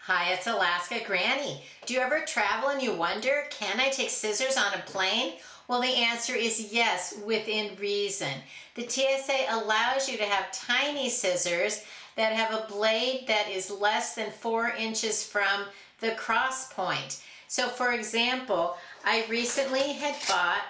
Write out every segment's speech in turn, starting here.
Hi, it's Alaska Granny. Do you ever travel and you wonder, can I take scissors on a plane? Well, the answer is yes, within reason. The TSA allows you to have tiny scissors that have a blade that is less than 4 inches from the cross point. So for example, I recently had bought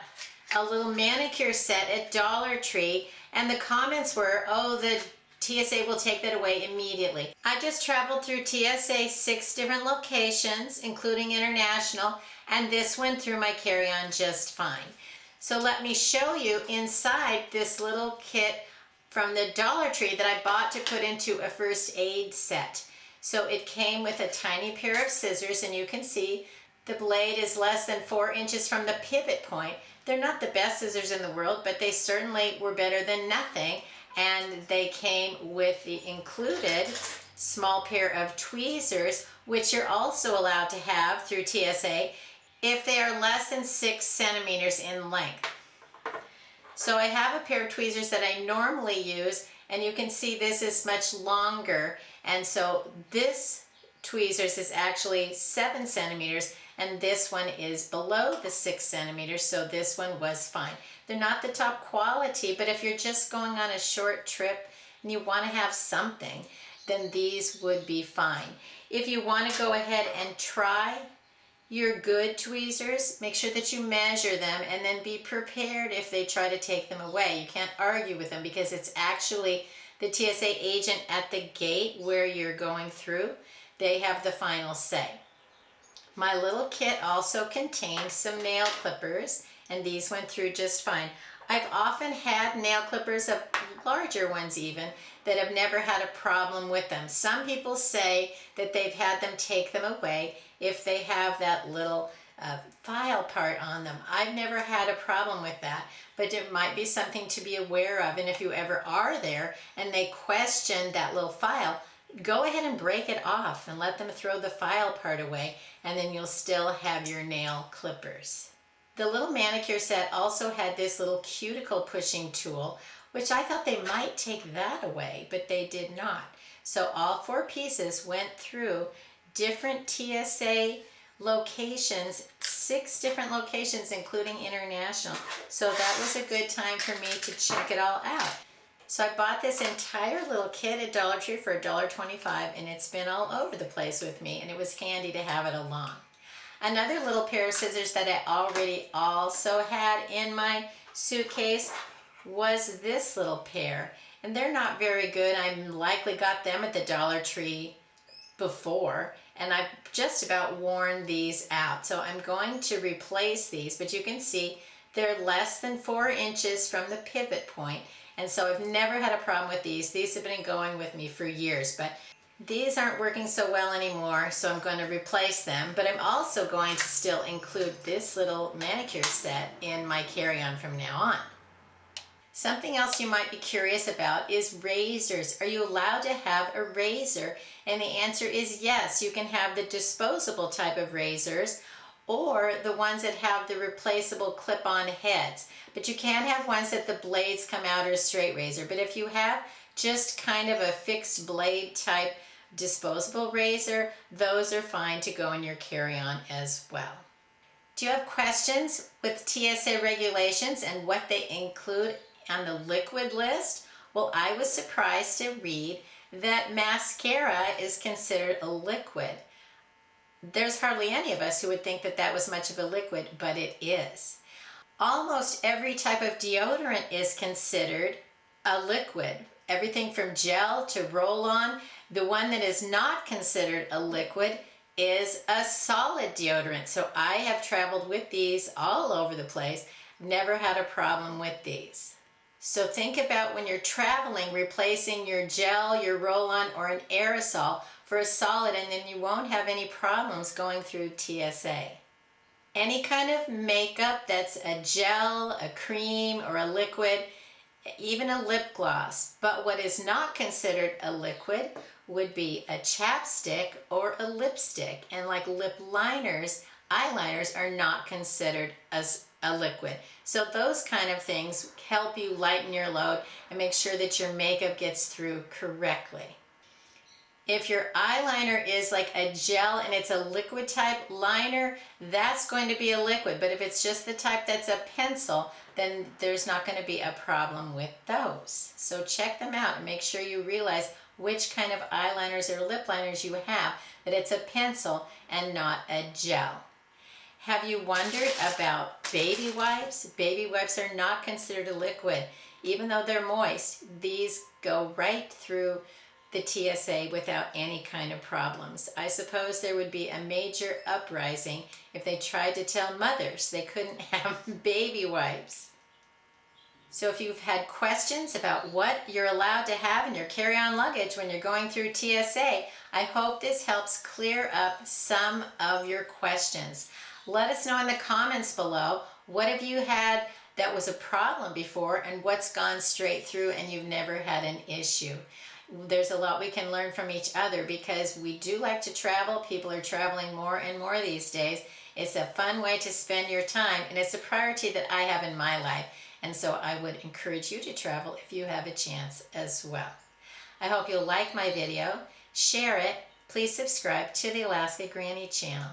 a little manicure set at Dollar Tree, and the comments were, oh, the TSA will take that away immediately. I just traveled through TSA 6 different locations, including international, and this went through my carry-on just fine. So let me show you inside this little kit from the Dollar Tree that I bought to put into a first aid set. So it came with a tiny pair of scissors, and you can see the blade is less than 4 inches from the pivot point. They're not the best scissors in the world, but they certainly were better than nothing. And they came with the included small pair of tweezers, which you're also allowed to have through TSA if they are less than 6 centimeters in length. So I have a pair of tweezers that I normally use, and you can see this is much longer, and so this tweezers is actually 7 centimeters, and this one is below the 6 centimeters, so this one was fine. They're not the top quality, but if you're just going on a short trip and you want to have something, then these would be fine. If you want to go ahead and try your good tweezers, make sure that you measure them and then be prepared if they try to take them away. You can't argue with them because it's actually the TSA agent at the gate where you're going through. They have the final say. My little kit also contained some nail clippers, and these went through just fine. I've often had nail clippers, of larger ones even, that have never had a problem with them. Some people say that they've had them take them away if they have that little file part on them. I've never had a problem with that, but it might be something to be aware of. And if you ever are there and they question that little file, go ahead and break it off and let them throw the file part away, and then you'll still have your nail clippers. The little manicure set also had this little cuticle pushing tool, which I thought they might take that away, but they did not. So all 4 pieces went through different TSA locations, 6 different locations, including international. So that was a good time for me to check it all out. So I bought this entire little kit at Dollar Tree for $1.25, and it's been all over the place with me, and it was handy to have it along. Another little pair of scissors that I already also had in my suitcase was this little pair, and they're not very good. I likely got them at the Dollar Tree before, and I've just about worn these out. So I'm going to replace these, but you can see they're less than 4 inches from the pivot point. And so I've never had a problem with these. These have been going with me for years, but these aren't working so well anymore, so I'm going to replace them. But I'm also going to still include this little manicure set in my carry-on from now on. Something else you might be curious about is razors. Are you allowed to have a razor? And the answer is yes. You can have the disposable type of razors, or the ones that have the replaceable clip-on heads. But you can have ones that the blades come out, or a straight razor. But if you have just kind of a fixed blade type disposable razor, those are fine to go in your carry-on as well. Do you have questions with TSA regulations and what they include on the liquid list? Well, I was surprised to read that mascara is considered a liquid. There's hardly any of us who would think that that was much of a liquid, but it is. Almost every type of deodorant is considered a liquid. Everything from gel to roll-on. The one that is not considered a liquid is a solid deodorant. So I have traveled with these all over the place. Never had a problem with these. So think about when you're traveling, replacing your gel, your roll-on, or an aerosol for a solid, and then you won't have any problems going through TSA. Any kind of makeup that's a gel, a cream, or a liquid, even a lip gloss. But what is not considered a liquid would be a chapstick or a lipstick. And like lip liners, eyeliners are not considered as a liquid. So those kind of things help you lighten your load and make sure that your makeup gets through correctly. If your eyeliner is like a gel and it's a liquid type liner, that's going to be a liquid. But if it's just the type that's a pencil, then there's not going to be a problem with those. So check them out and make sure you realize which kind of eyeliners or lip liners you have, that it's a pencil and not a gel. Have you wondered about baby wipes? Baby wipes are not considered a liquid. Even though they're moist, these go right through the TSA without any kind of problems. I suppose there would be a major uprising if they tried to tell mothers they couldn't have baby wipes. So if you've had questions about what you're allowed to have in your carry-on luggage when you're going through TSA, I hope this helps clear up some of your questions. Let us know in the comments below, what have you had that was a problem before and what's gone straight through and you've never had an issue. There's a lot we can learn from each other because we do like to travel. People are traveling more and more these days. It's a fun way to spend your time, and it's a priority that I have in my life. And so I would encourage you to travel if you have a chance as well. I hope you'll like my video, share it, please subscribe to the Alaska Granny channel.